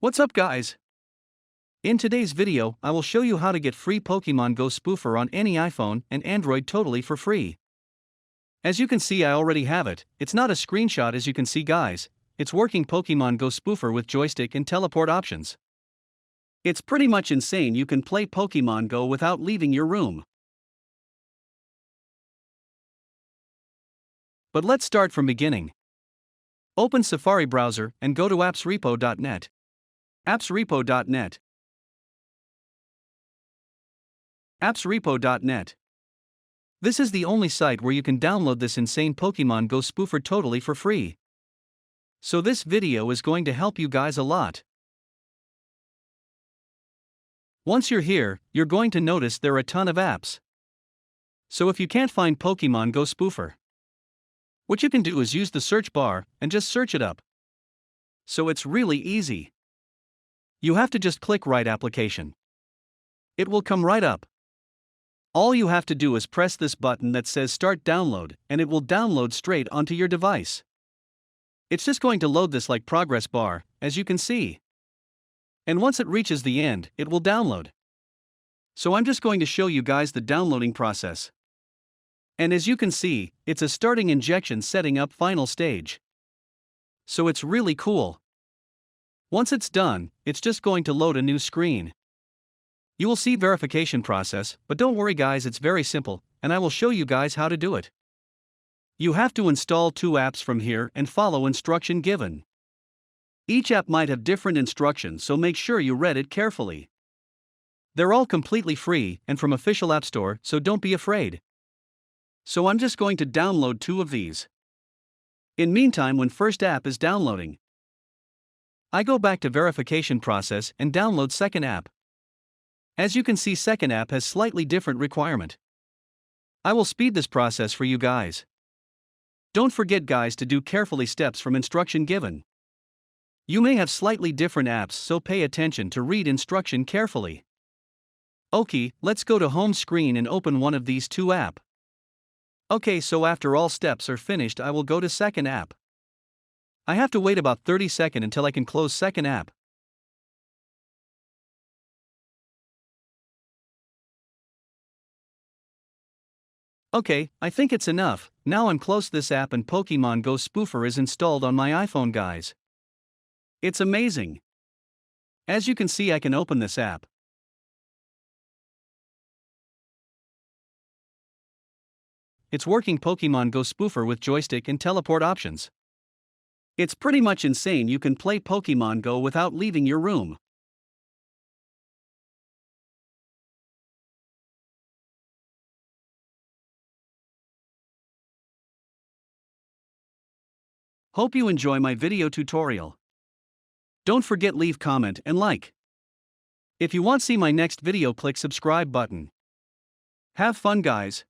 What's up guys? In today's video, I will show you how to get free Pokemon Go Spoofer on any iPhone and Android totally for free. As you can see, I already have it. It's not a screenshot as you can see guys. It's working Pokemon Go Spoofer with JoyStick and teleport options. It's pretty much insane. You can play Pokemon Go without leaving your room. But let's start from beginning. Open Safari browser and go to appsrepo.net. appsrepo.net. appsrepo.net. This is the only site where you can download this insane Pokemon Go Spoofer totally for free. So this video is going to help you guys a lot. Once you're here, you're going to notice there are a ton of apps. So if you can't find Pokemon Go Spoofer, what you can do is use the search bar and just search it up. So it's really easy. You have to just click Right Application. It will come right up. All you have to do is press this button that says Start Download, and it will download straight onto your device. It's just going to load this like progress bar, as you can see. And once it reaches the end, it will download. So I'm just going to show you guys the downloading process. And as you can see, it's a starting injection setting up final stage. So it's really cool. Once it's done, it's just going to load a new screen. You will see verification process, but don't worry guys, it's very simple, and I will show you guys how to do it. You have to install 2 apps from here and follow instruction given. Each app might have different instructions, so make sure you read it carefully. They're all completely free and from official App Store, so don't be afraid. So I'm just going to download 2 of these. In meantime, when first app is downloading, I go back to verification process and download second app. As you can see, second app has slightly different requirement. I will speed this process for you guys. Don't forget guys to do carefully steps from instruction given. You may have slightly different apps, so pay attention to read instruction carefully. Okay, let's go to home screen and open one of these 2 apps. Okay, so after all steps are finished, I will go to second app. I have to wait about 30 seconds until I can close second app. Okay, I think it's enough. Now I'm close this app and Pokemon Go Spoofer is installed on my iPhone guys. It's amazing. As you can see, I can open this app. It's working Pokemon Go Spoofer with JoyStick and teleport options. It's pretty much insane. You can play Pokemon Go without leaving your room. Hope you enjoy my video tutorial. Don't forget leave comment and like. If you want to see my next video, click subscribe button. Have fun guys.